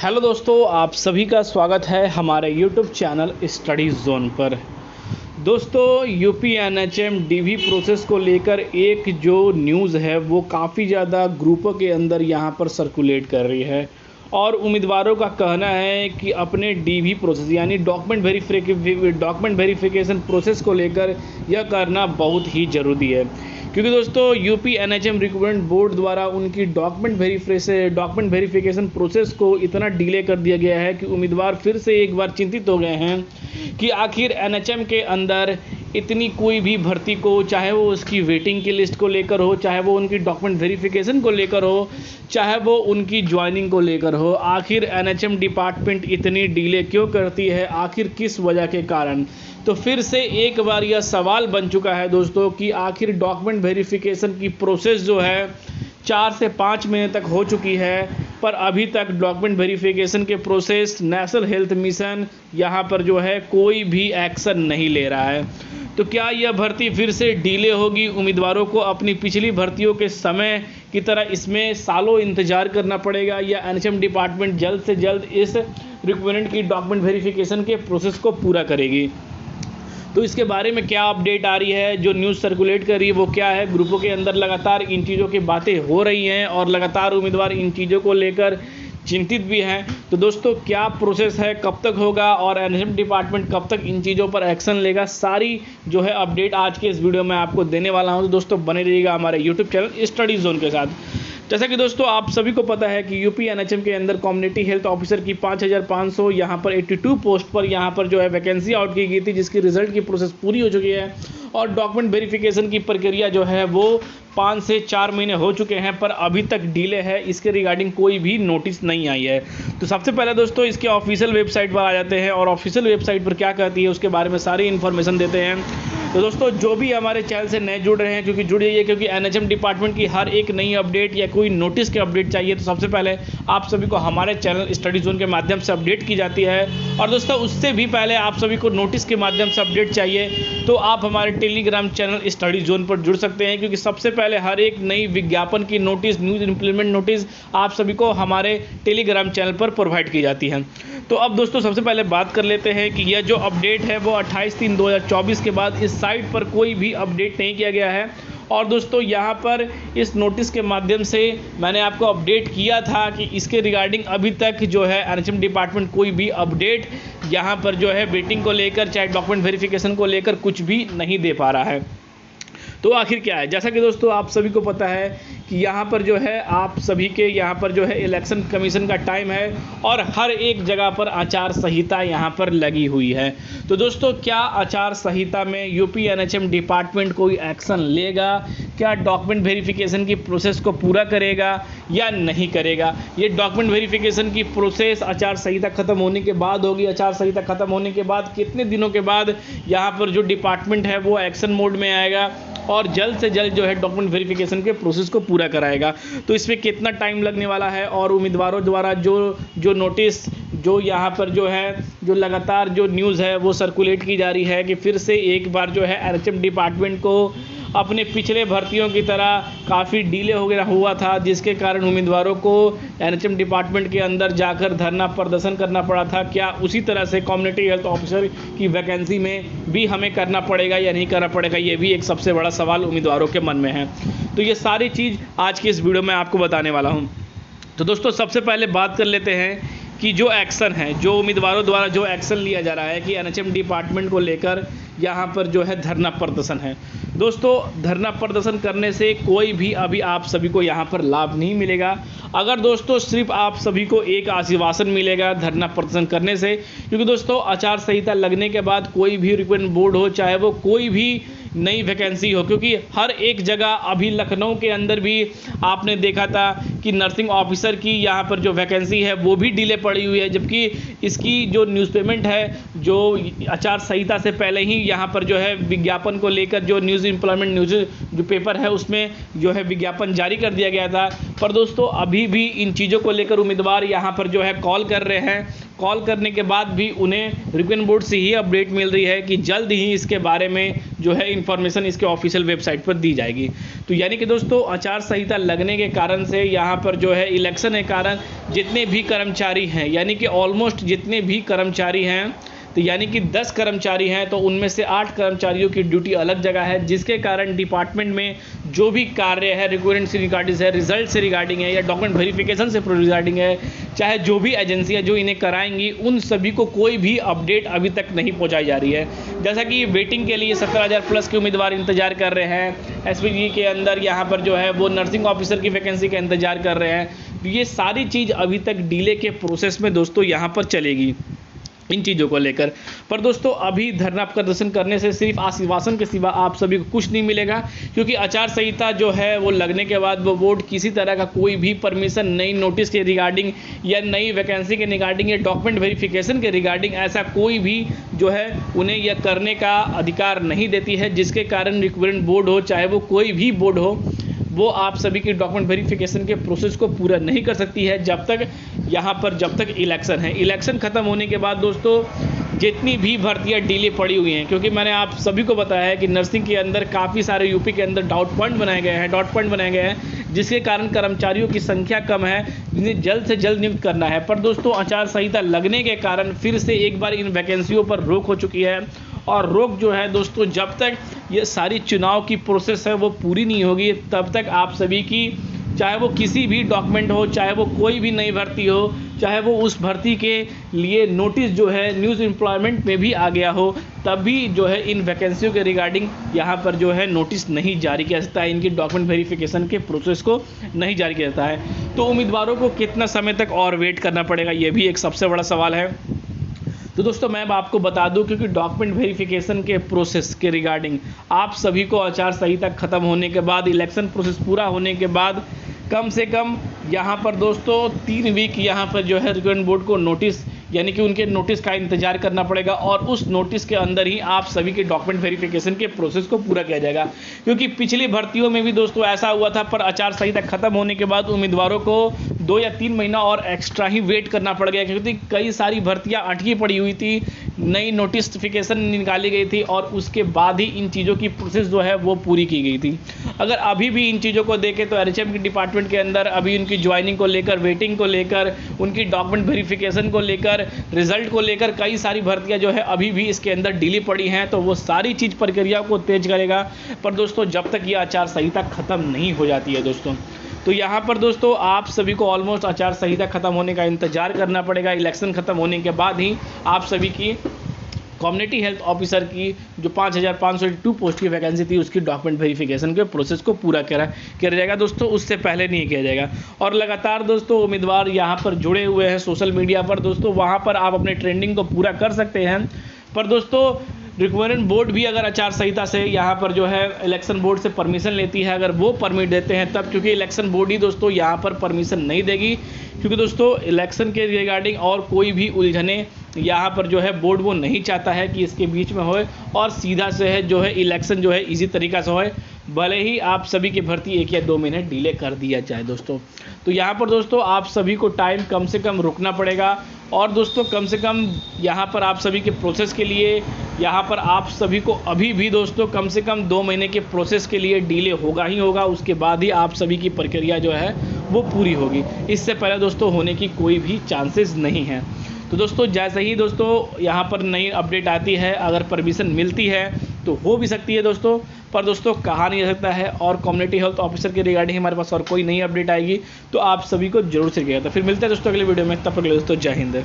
Hello दोस्तों, आप सभी का स्वागत है हमारे यूट्यूब चैनल स्टडी जोन पर। दोस्तों, यूपी एनएचएम डीवी प्रोसेस को लेकर एक जो न्यूज़ है वो काफ़ी ज़्यादा ग्रुपों के अंदर यहाँ पर सर्कुलेट कर रही है और उम्मीदवारों का कहना है कि अपने डीवी प्रोसेस यानी डॉक्यूमेंट वेरिफिकेशन प्रोसेस को लेकर यह करना बहुत ही ज़रूरी है, क्योंकि दोस्तों यूपी एनएचएम रिक्रूटमेंट बोर्ड द्वारा उनकी डॉक्यूमेंट वेरिफिकेशन प्रोसेस को इतना डिले कर दिया गया है कि उम्मीदवार फिर से एक बार चिंतित हो गए हैं कि आखिर एनएचएम के अंदर इतनी कोई भी भर्ती को, चाहे वो उसकी वेटिंग की लिस्ट को लेकर हो, चाहे वो उनकी डॉक्यूमेंट वेरिफिकेशन को लेकर हो, चाहे वो उनकी ज्वाइनिंग को लेकर हो, आखिर एनएचएम डिपार्टमेंट इतनी डिले क्यों करती है, आखिर किस वजह के कारण। तो फिर से एक बार यह सवाल बन चुका है दोस्तों कि आखिर डॉक्यूमेंट वेरिफिकेशन की प्रोसेस जो है 4 से 5 महीने तक हो चुकी है, पर अभी तक डॉक्यूमेंट वेरिफिकेशन के प्रोसेस नेशनल हेल्थ मिशन यहाँ पर जो है कोई भी एक्शन नहीं ले रहा है। तो क्या यह भर्ती फिर से डिले होगी? उम्मीदवारों को अपनी पिछली भर्तियों के समय की तरह इसमें सालों इंतजार करना पड़ेगा, या एनएचएम डिपार्टमेंट जल्द से जल्द इस रिक्वायरमेंट की डॉक्यूमेंट वेरिफिकेशन के प्रोसेस को पूरा करेगी? तो इसके बारे में क्या अपडेट आ रही है, जो न्यूज़ सर्कुलेट कर रही है वो क्या है? ग्रुपों के अंदर लगातार इन चीज़ों की बातें हो रही हैं और लगातार उम्मीदवार इन चीज़ों को लेकर चिंतित भी हैं। तो दोस्तों, क्या प्रोसेस है, कब तक होगा और एनएचएम डिपार्टमेंट कब तक इन चीज़ों पर एक्शन लेगा, सारी जो है अपडेट आज के इस वीडियो में आपको देने वाला हूं। तो दोस्तों, बने रहिएगा हमारे यूट्यूब चैनल स्टडी जोन के साथ। जैसा कि दोस्तों आप सभी को पता है कि यूपी एनएचएम के अंदर कम्युनिटी हेल्थ ऑफिसर की 5500 यहाँ पर 82 पोस्ट पर यहाँ पर जो है वैकेंसी आउट की गई थी, जिसकी रिजल्ट की प्रोसेस पूरी हो चुकी है और डॉक्यूमेंट वेरिफिकेशन की प्रक्रिया जो है वो 5 से 4 महीने हो चुके हैं, पर अभी तक डिले है। इसके रिगार्डिंग कोई भी नोटिस नहीं आई है। तो सबसे पहले दोस्तों इसके ऑफिशियल वेबसाइट पर आ जाते हैं और ऑफिशियल वेबसाइट पर क्या कहती है उसके बारे में सारी इन्फॉर्मेशन देते हैं। तो दोस्तों, जो भी हमारे चैनल से नए जुड़ रहे हैं, क्योंकि जुड़ जाइए, क्योंकि एनएचएम डिपार्टमेंट की हर एक नई अपडेट या कोई नोटिस के अपडेट चाहिए तो सबसे पहले आप सभी को हमारे चैनल स्टडी जोन के माध्यम से अपडेट की जाती है। और दोस्तों, उससे भी पहले आप सभी को नोटिस के माध्यम से अपडेट चाहिए तो आप हमारे टेलीग्राम चैनल स्टडी जोन पर जुड़ सकते हैं, क्योंकि सबसे पहले हर एक नई विज्ञापन की नोटिस, न्यूज़ इंप्लीमेंट नोटिस आप सभी को हमारे टेलीग्राम चैनल पर प्रोवाइड की जाती है। तो अब दोस्तों सबसे पहले बात कर लेते हैं कि यह जो अपडेट है वो 28/3/2024 के बाद इस साइट पर कोई भी अपडेट नहीं किया गया है। और दोस्तों, यहाँ पर इस नोटिस के माध्यम से मैंने आपको अपडेट किया था कि इसके रिगार्डिंग अभी तक जो है एनएचएम डिपार्टमेंट कोई भी अपडेट यहाँ पर जो है वेटिंग को लेकर, चाहे डॉक्यूमेंट वेरिफिकेशन को लेकर कुछ भी नहीं दे पा रहा है। तो आखिर क्या है? जैसा कि दोस्तों आप सभी को पता है कि यहाँ पर जो है आप सभी के यहाँ पर जो है इलेक्शन कमीशन का टाइम है और हर एक जगह पर आचार संहिता यहाँ पर लगी हुई है। तो दोस्तों, क्या आचार संहिता में यूपी एनएचएम डिपार्टमेंट कोई एक्शन लेगा? क्या डॉक्यूमेंट वेरिफिकेशन की प्रोसेस को पूरा करेगा या नहीं करेगा? ये डॉक्यूमेंट वेरिफिकेशन की प्रोसेस आचार संहिता खत्म होने के बाद होगी। आचार संहिता खत्म होने के बाद कितने दिनों के बाद यहाँ पर जो डिपार्टमेंट है वो एक्शन मोड में आएगा और जल्द से जल्द जो है डॉक्यूमेंट वेरिफिकेशन के प्रोसेस को पूरा कराएगा? तो इसमें कितना टाइम लगने वाला है और उम्मीदवारों द्वारा जो नोटिस, जो यहाँ पर जो है जो लगातार जो न्यूज़ है वो सर्कुलेट की जा रही है कि फिर से एक बार जो है एनएचएम डिपार्टमेंट को अपने पिछले भर्तियों की तरह काफ़ी डिले हो गया हुआ था, जिसके कारण उम्मीदवारों को एनएचएम डिपार्टमेंट के अंदर जाकर धरना प्रदर्शन करना पड़ा था। क्या उसी तरह से कम्युनिटी हेल्थ ऑफिसर की वैकेंसी में भी हमें करना पड़ेगा या नहीं करना पड़ेगा? ये भी एक सबसे बड़ा सवाल उम्मीदवारों के मन में है। तो ये सारी चीज़ आज की इस वीडियो में आपको बताने वाला हूँ। तो दोस्तों, सबसे पहले बात कर लेते हैं कि जो एक्शन है, जो उम्मीदवारों द्वारा जो एक्शन लिया जा रहा है कि एनएचएम डिपार्टमेंट को लेकर यहाँ पर जो है धरना प्रदर्शन है। दोस्तों, धरना प्रदर्शन करने से कोई भी अभी आप सभी को यहाँ पर लाभ नहीं मिलेगा। अगर दोस्तों सिर्फ आप सभी को एक आश्वासन मिलेगा धरना प्रदर्शन करने से, क्योंकि दोस्तों आचार संहिता लगने के बाद कोई भी रिक्रूटमेंट बोर्ड हो, चाहे वो कोई भी नई वैकेंसी हो, क्योंकि हर एक जगह अभी लखनऊ के अंदर भी आपने देखा था कि नर्सिंग ऑफिसर की यहाँ पर जो वैकेंसी है वो भी डिले पड़ी हुई है, जबकि इसकी जो न्यूज़ पेमेंट है, जो आचार संहिता से पहले ही यहाँ पर जो है विज्ञापन को लेकर जो न्यूज़ एम्प्लॉयमेंट न्यूज़ जो पेपर है उसमें जो है विज्ञापन जारी कर दिया गया था। पर दोस्तों, अभी भी इन चीज़ों को लेकर उम्मीदवार यहाँ पर जो है कॉल कर रहे हैं। कॉल करने के बाद भी उन्हें रिक्रूटमेंट बोर्ड से ही अपडेट मिल रही है कि जल्द ही इसके बारे में जो है इन्फॉर्मेशन इसके ऑफिशियल वेबसाइट पर दी जाएगी। तो यानी कि दोस्तों आचार संहिता लगने के कारण से यहाँ पर जो है इलेक्शन के कारण जितने भी कर्मचारी हैं, यानी कि ऑलमोस्ट जितने भी कर्मचारी हैं, तो यानी कि 10 कर्मचारी हैं, तो उनमें से 8 कर्मचारियों की ड्यूटी अलग जगह है, जिसके कारण डिपार्टमेंट में जो भी कार्य है रिक्वायरमेंट से रिगार्डिंग है, रिजल्ट से रिगार्डिंग है या डॉक्यूमेंट वेरिफिकेशन से रिगार्डिंग है, चाहे जो भी एजेंसियां जो इन्हें कराएंगी, उन सभी को कोई भी अपडेट अभी तक नहीं पहुंचाई जा रही है। जैसा कि वेटिंग के लिए 17,000 प्लस के उम्मीदवार इंतजार कर रहे हैं, एसपीजी के अंदर यहाँ पर जो है वो नर्सिंग ऑफिसर की वैकेंसी का इंतजार कर रहे हैं। ये सारी चीज़ अभी तक डिले के प्रोसेस में दोस्तों यहाँ पर चलेगी इन चीज़ों को लेकर। पर दोस्तों अभी धरना प्रदर्शन करने से सिर्फ आश्वासन के सिवा आप सभी को कुछ नहीं मिलेगा, क्योंकि आचार संहिता जो है वो लगने के बाद वो बोर्ड किसी तरह का कोई भी परमिशन नई नोटिस के रिगार्डिंग या नई वैकेंसी के रिगार्डिंग या डॉक्यूमेंट वेरिफिकेशन के रिगार्डिंग ऐसा कोई भी जो है उन्हें यह करने का अधिकार नहीं देती है, जिसके कारण रिक्वायरमेंट बोर्ड हो चाहे वो कोई भी बोर्ड हो, वो आप सभी की डॉक्यूमेंट वेरिफिकेशन के प्रोसेस को पूरा नहीं कर सकती है जब तक इलेक्शन है। इलेक्शन खत्म होने के बाद दोस्तों जितनी भी भर्तियां डिले पड़ी हुई हैं, क्योंकि मैंने आप सभी को बताया है कि नर्सिंग के अंदर काफ़ी सारे यूपी के अंदर डॉट पॉइंट बनाए गए हैं, जिसके कारण कर्मचारियों की संख्या कम है, जिन्हें जल्द से जल्द नियुक्त करना है। पर दोस्तों आचार संहिता लगने के कारण फिर से एक बार इन वैकेंसियों पर रोक हो चुकी है, और रोक जो है दोस्तों जब तक ये सारी चुनाव की प्रोसेस है वो पूरी नहीं होगी, तब तक आप सभी की, चाहे वो किसी भी डॉक्यूमेंट हो, चाहे वो कोई भी नई भर्ती हो, चाहे वो उस भर्ती के लिए नोटिस जो है न्यूज़ एम्प्लॉयमेंट में भी आ गया हो, तब भी जो है इन वैकेंसियों के रिगार्डिंग यहाँ पर जो है नोटिस नहीं जारी किया जाता है, इनकी डॉक्यूमेंट वेरिफिकेशन के प्रोसेस को नहीं जारी किया जाता है। तो उम्मीदवारों को कितना समय तक और वेट करना पड़ेगा, ये भी एक सबसे बड़ा सवाल है। तो दोस्तों मैं आपको बता दूं, क्योंकि डॉक्यूमेंट वेरिफिकेशन के प्रोसेस के रिगार्डिंग आप सभी को आचार संहिता खत्म होने के बाद, इलेक्शन प्रोसेस पूरा होने के बाद कम से कम यहाँ पर दोस्तों 3 वीक यहाँ पर जो है रिक्वायरमेंट बोर्ड को नोटिस, यानी कि उनके नोटिस का इंतजार करना पड़ेगा, और उस नोटिस के अंदर ही आप सभी के डॉक्यूमेंट वेरिफिकेशन के प्रोसेस को पूरा किया जाएगा। क्योंकि पिछली भर्तियों में भी दोस्तों ऐसा हुआ था, पर आचार संहिता खत्म होने के बाद उम्मीदवारों को 2 या 3 महीना और एक्स्ट्रा ही वेट करना पड़ गया, क्योंकि कई सारी भर्तियां अटकी पड़ी हुई थी, नई नोटिफिकेशन निकाली गई थी, और उसके बाद ही इन चीज़ों की प्रोसेस जो है वो पूरी की गई थी। अगर अभी भी इन चीज़ों को देखें तो एचएम के डिपार्टमेंट के अंदर अभी उनकी ज्वाइनिंग को लेकर, वेटिंग को लेकर, उनकी डॉक्यूमेंट वेरिफिकेशन को लेकर, रिजल्ट को लेकर कई सारी भर्तियां जो है अभी भी इसके अंदर डिले पड़ी हैं, तो वो सारी चीज़ प्रक्रिया को तेज करेगा। पर दोस्तों जब तक ये आचार संहिता खत्म नहीं हो जाती है दोस्तों, तो यहाँ पर दोस्तों आप सभी को ऑलमोस्ट आचार संहिता खत्म होने का इंतजार करना पड़ेगा। इलेक्शन खत्म होने के बाद ही आप सभी की कम्युनिटी हेल्थ ऑफिसर की जो 5,502 पोस्ट की वैकेंसी थी, उसकी डॉक्यूमेंट वेरिफिकेशन के प्रोसेस को पूरा किया जाएगा दोस्तों, उससे पहले नहीं किया जाएगा। और लगातार दोस्तों उम्मीदवार यहाँ पर जुड़े हुए हैं सोशल मीडिया पर दोस्तों, वहाँ पर आप अपने ट्रेंडिंग को पूरा कर सकते हैं। पर दोस्तों रिक्वायरमेंट बोर्ड भी अगर आचार संहिता से यहाँ पर जो है इलेक्शन बोर्ड से परमिशन लेती है, अगर वो परमिट देते हैं तब, क्योंकि इलेक्शन बोर्ड ही दोस्तों यहाँ पर परमिशन नहीं देगी, क्योंकि दोस्तों इलेक्शन के रिगार्डिंग और कोई भी उलझने यहाँ पर जो है बोर्ड वो नहीं चाहता है कि इसके बीच में होए, और सीधा से है जो है इलेक्शन जो है इसी तरीक़ा से होए, भले ही आप सभी की भर्ती 1 या 2 महीने डिले कर दिया जाए दोस्तों। तो यहाँ पर दोस्तों आप सभी को टाइम कम से कम रुकना पड़ेगा, और दोस्तों कम से कम यहाँ पर आप सभी के प्रोसेस के लिए यहाँ पर आप सभी को अभी भी दोस्तों कम से कम 2 महीने के प्रोसेस के लिए डिले होगा ही होगा, उसके बाद ही आप सभी की प्रक्रिया जो है वो पूरी होगी। इससे पहले दोस्तों होने की कोई भी चांसेस नहीं है। तो दोस्तों जैसे ही दोस्तों यहाँ पर नई अपडेट आती है, अगर परमिशन मिलती है तो हो भी सकती है दोस्तों, पर दोस्तों कहा नहीं जा सकता है। और कम्युनिटी हेल्थ ऑफिसर के रिगार्डिंग हमारे पास और कोई नई अपडेट आएगी तो आप सभी को जरूर से किया। तो फिर मिलते हैं दोस्तों अगले वीडियो में, तब तक के लिए दोस्तों जय हिंद।